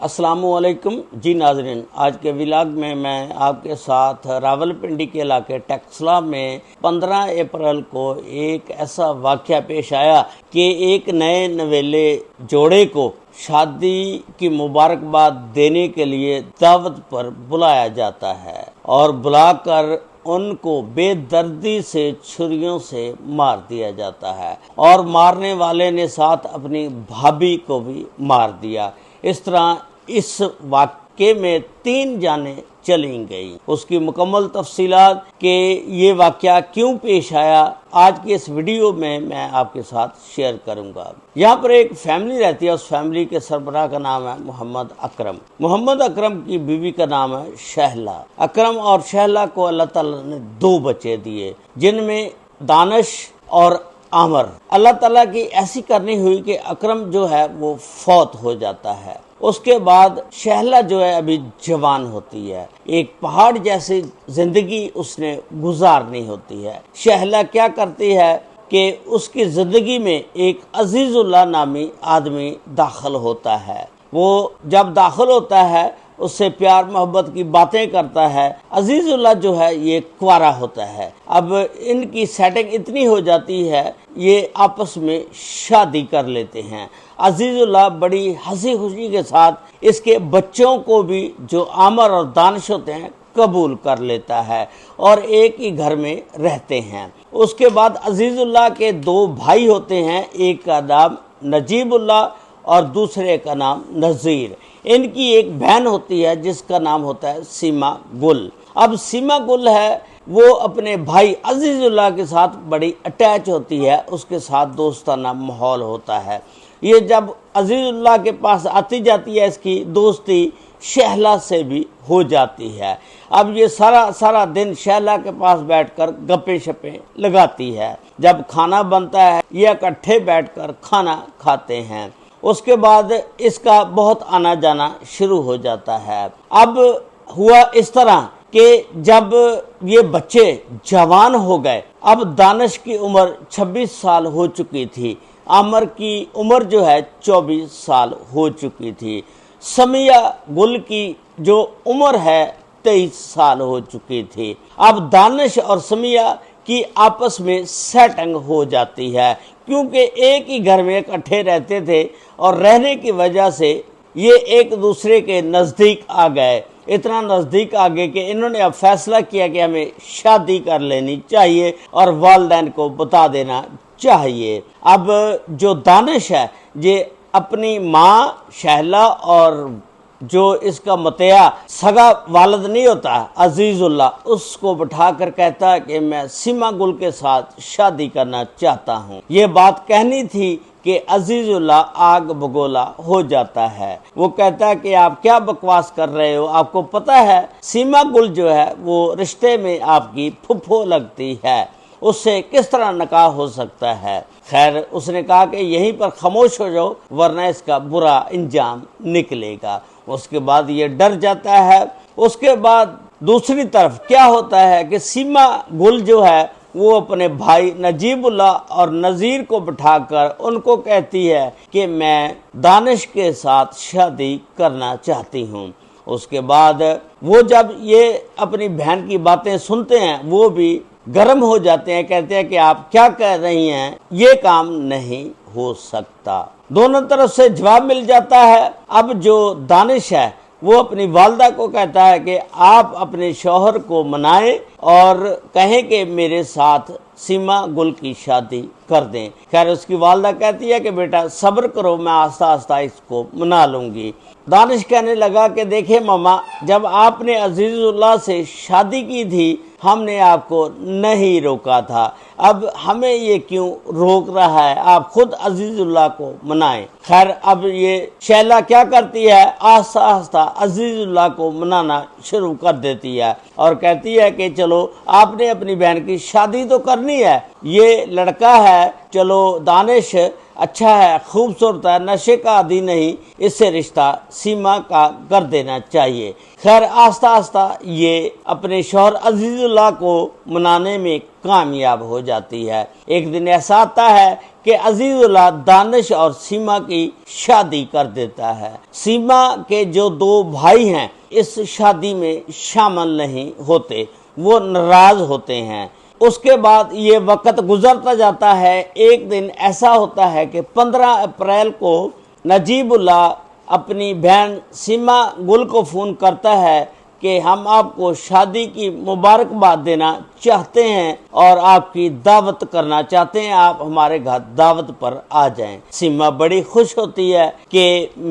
السلام علیکم جی ناظرین، آج کے ولاگ میں آپ کے ساتھ راولپنڈی کے علاقے ٹیکسلا میں 15 اپریل کو ایک ایسا واقعہ پیش آیا کہ ایک نئے نویلے جوڑے کو شادی کی مبارکباد دینے کے لیے دعوت پر بلایا جاتا ہے اور بلا کر ان کو بے دردی سے چھریوں سے مار دیا جاتا ہے اور مارنے والے نے ساتھ اپنی بھابھی کو بھی مار دیا۔ اس طرح اس واقعے میں 3 جانیں چلی گئیں۔ اس کی مکمل تفصیلات کہ یہ واقعہ کیوں پیش آیا آج کی اس ویڈیو میں آپ کے ساتھ شیئر کروں گا۔ یہاں پر ایک فیملی رہتی ہے، اس فیملی کے سربراہ کا نام ہے محمد اکرم۔ محمد اکرم کی بیوی کا نام ہے شہلا۔ اکرم اور شہلا کو اللہ تعالیٰ نے 2 بچے دیے، جن میں دانش اور عامر۔ اللہ تعالیٰ کی ایسی کرنی ہوئی کہ اکرم جو ہے وہ فوت ہو جاتا ہے۔ اس کے بعد شہلا جو ہے ابھی جوان ہوتی ہے، ایک پہاڑ جیسی زندگی اس نے گزارنی ہوتی ہے۔ شہلا کیا کرتی ہے کہ اس کی زندگی میں ایک عزیز اللہ نامی آدمی داخل ہوتا ہے۔ وہ جب داخل ہوتا ہے اس سے پیار محبت کی باتیں کرتا ہے۔ عزیز اللہ جو ہے یہ کنوارا ہوتا ہے۔ اب ان کی سیٹنگ اتنی ہو جاتی ہے، یہ آپس میں شادی کر لیتے ہیں۔ عزیز اللہ بڑی ہنسی خوشی کے ساتھ اس کے بچوں کو بھی جو عامر اور دانش ہوتے ہیں قبول کر لیتا ہے اور ایک ہی گھر میں رہتے ہیں۔ اس کے بعد عزیز اللہ کے 2 بھائی ہوتے ہیں، ایک کا نام نجیب اللہ اور دوسرے کا نام نذیر۔ ان کی ایک بہن ہوتی ہے جس کا نام ہوتا ہے سیما گل۔ اب سیما گل ہے وہ اپنے بھائی عزیز اللہ کے ساتھ بڑی اٹیچ ہوتی ہے، اس کے ساتھ دوستانہ ماحول ہوتا ہے۔ یہ جب عزیز اللہ کے پاس آتی جاتی ہے، اس کی دوستی شہلا سے بھی ہو جاتی ہے۔ اب یہ سارا دن شہلا کے پاس بیٹھ کر گپیں شپیں لگاتی ہے۔ جب کھانا بنتا ہے یہ اکٹھے بیٹھ کر کھانا کھاتے ہیں۔ اس کے بعد اس کا بہت آنا جانا شروع ہو جاتا ہے۔ اب ہوا اس طرح کہ جب یہ بچے جوان ہو گئے، اب دانش کی عمر 26 سال ہو چکی تھی، عامر کی عمر جو ہے 24 سال ہو چکی تھی، سمیہ گل کی جو عمر ہے 23 سال ہو چکی تھی۔ اب دانش اور سمیہ کی آپس میں سیٹنگ ہو جاتی ہے، کیونکہ ایک ہی گھر میں اکٹھے رہتے تھے اور رہنے کی وجہ سے یہ ایک دوسرے کے نزدیک آ گئے۔ اتنا نزدیک آ گئے کہ انہوں نے اب فیصلہ کیا کہ ہمیں شادی کر لینی چاہیے اور والدین کو بتا دینا چاہیے۔ اب جو دانش ہے یہ اپنی ماں شہلا اور جو اس کا متیا سگا والد نہیں ہوتا عزیز اللہ، اس کو بٹھا کر کہتا ہے کہ میں سیما گل کے ساتھ شادی کرنا چاہتا ہوں۔ یہ بات کہنی تھی کہ عزیز اللہ آگ بگولا ہو جاتا ہے۔ وہ کہتا ہے کہ آپ کیا بکواس کر رہے ہو، آپ کو پتہ ہے سیما گل جو ہے وہ رشتے میں آپ کی پھپھو لگتی ہے، اس سے کس طرح نکاح ہو سکتا ہے۔ خیر اس نے کہا کہ یہیں پر خاموش ہو جاؤ ورنہ اس کا برا انجام نکلے گا۔ اس کے بعد یہ ڈر جاتا ہے۔ اس کے بعد دوسری طرف کیا ہوتا ہے کہ سیما گل جو ہے وہ اپنے بھائی نجیب اللہ اور نذیر کو بٹھا کر ان کو کہتی ہے کہ میں دانش کے ساتھ شادی کرنا چاہتی ہوں۔ اس کے بعد وہ جب یہ اپنی بہن کی باتیں سنتے ہیں وہ بھی گرم ہو جاتے ہیں، کہتے ہیں کہ آپ کیا کہہ رہی ہیں، یہ کام نہیں ہو سکتا۔ دونوں طرف سے جواب مل جاتا ہے۔ اب جو دانش ہے وہ اپنی والدہ کو کہتا ہے کہ آپ اپنے شوہر کو منائیں اور کہیں کہ میرے ساتھ سیما گل کی شادی کر دیں۔ خیر اس کی والدہ کہتی ہے کہ بیٹا صبر کرو، میں آہستہ آہستہ اس کو منا لوں گی۔ دانش کہنے لگا کہ دیکھیں ماما، جب آپ نے عزیز اللہ سے شادی کی تھی ہم نے آپ کو نہیں روکا تھا، اب ہمیں یہ کیوں روک رہا ہے، آپ خود عزیز اللہ کو منائیں۔ خیر اب یہ شہلا کیا کرتی ہے، آہستہ آہستہ عزیز اللہ کو منانا شروع کر دیتی ہے اور کہتی ہے کہ چلو آپ نے اپنی بہن کی شادی تو کرنی ہے، یہ لڑکا ہے چلو دانش اچھا ہے، خوبصورت ہے، نشے کا عادی نہیں، اس سے رشتہ سیما کا کر دینا چاہیے۔ خیر آہستہ آہستہ یہ اپنے شوہر عزیز اللہ کو منانے میں کامیاب ہو جاتی ہے۔ ایک دن ایسا آتا ہے کہ عزیز اللہ دانش اور سیما کی شادی کر دیتا ہے۔ سیما کے جو 2 بھائی ہیں اس شادی میں شامل نہیں ہوتے، وہ ناراض ہوتے ہیں۔ اس کے بعد یہ وقت گزرتا جاتا ہے۔ ایک دن ایسا ہوتا ہے کہ 15 اپریل کو نجیب اللہ اپنی بہن سیما گل کو فون کرتا ہے کہ ہم آپ کو شادی کی مبارکباد دینا چاہتے ہیں اور آپ کی دعوت کرنا چاہتے ہیں، آپ ہمارے گھر دعوت پر آ جائیں۔ سیما بڑی خوش ہوتی ہے کہ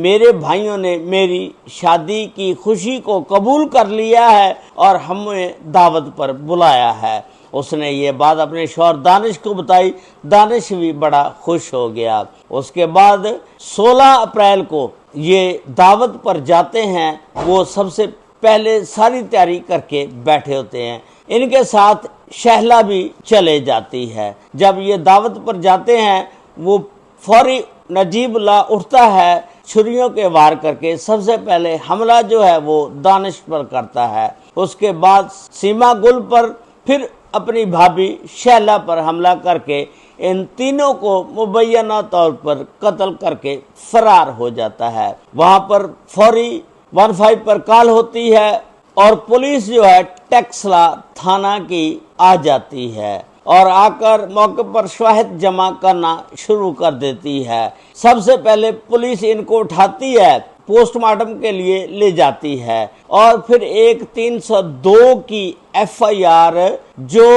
میرے بھائیوں نے میری شادی کی خوشی کو قبول کر لیا ہے اور ہمیں دعوت پر بلایا ہے۔ اس نے یہ بات اپنے شوہر دانش کو بتائی، دانش بھی بڑا خوش ہو گیا۔ اس کے بعد 16 اپریل کو یہ دعوت پر جاتے ہیں۔ وہ سب سے پہلے ساری تیاری کر کے بیٹھے ہوتے ہیں، ان کے ساتھ شہلا بھی چلے جاتی ہے۔ جب یہ دعوت پر جاتے ہیں وہ فوری نجیب اللہ اٹھتا ہے، چھریوں کے وار کر کے سب سے پہلے حملہ جو ہے وہ دانش پر کرتا ہے، اس کے بعد سیما گل پر، پھر اپنی بھابھی شہلا پر حملہ کر کے ان تینوں کو مبینہ طور پر قتل کر کے فرار ہو جاتا ہے۔ وہاں پر فوری 15 پر کال ہوتی ہے اور پولیس جو ہے ٹیکسلا تھانہ کی آ جاتی ہے اور آ کر موقع پر شواہد جمع کرنا شروع کر دیتی ہے۔ سب سے پہلے پولیس ان کو اٹھاتی ہے، پوسٹ مارٹم کے لیے لے جاتی ہے اور پھر ایک 302 کی FIR جو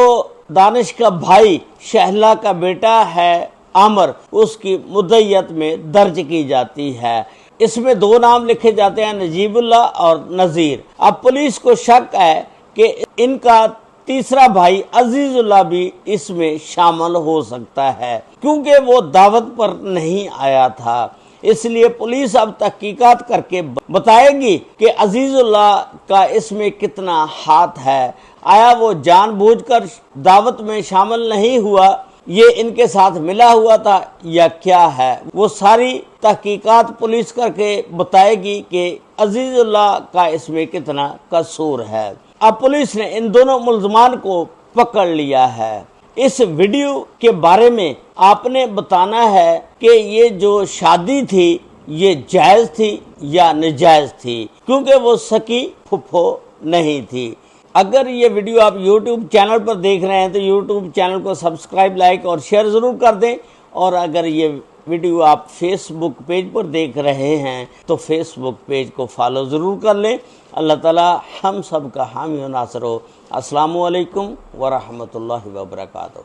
دانش کا بھائی شہلا کا بیٹا ہے عامر، اس کی مدعیت میں درج کی جاتی ہے۔ اس میں 2 نام لکھے جاتے ہیں، نجیب اللہ اور نذیر۔ اب پولیس کو شک ہے کہ ان کا تیسرا بھائی عزیز اللہ بھی اس میں شامل ہو سکتا ہے، کیونکہ وہ دعوت پر نہیں آیا تھا۔ اس لیے پولیس اب تحقیقات کر کے بتائے گی کہ عزیز اللہ کا اس میں کتنا ہاتھ ہے، آیا وہ جان بوجھ کر دعوت میں شامل نہیں ہوا، یہ ان کے ساتھ ملا ہوا تھا یا کیا ہے۔ وہ ساری تحقیقات پولیس کر کے بتائے گی کہ عزیز اللہ کا اس میں کتنا قصور ہے۔ اب پولیس نے ان دونوں ملزمان کو پکڑ لیا ہے۔ اس ویڈیو کے بارے میں آپ نے بتانا ہے کہ یہ جو شادی تھی یہ جائز تھی یا ناجائز تھی، کیونکہ وہ سکی پھپھو نہیں تھی۔ اگر یہ ویڈیو آپ یوٹیوب چینل پر دیکھ رہے ہیں تو یوٹیوب چینل کو سبسکرائب، لائک اور شیئر ضرور کر دیں، اور اگر یہ ویڈیو آپ فیس بک پیج پر دیکھ رہے ہیں تو فیس بک پیج کو فالو ضرور کر لیں۔ اللہ تعالی ہم سب کا حامی و ناصر ہو۔ السلام علیکم ورحمۃ اللہ وبرکاتہ۔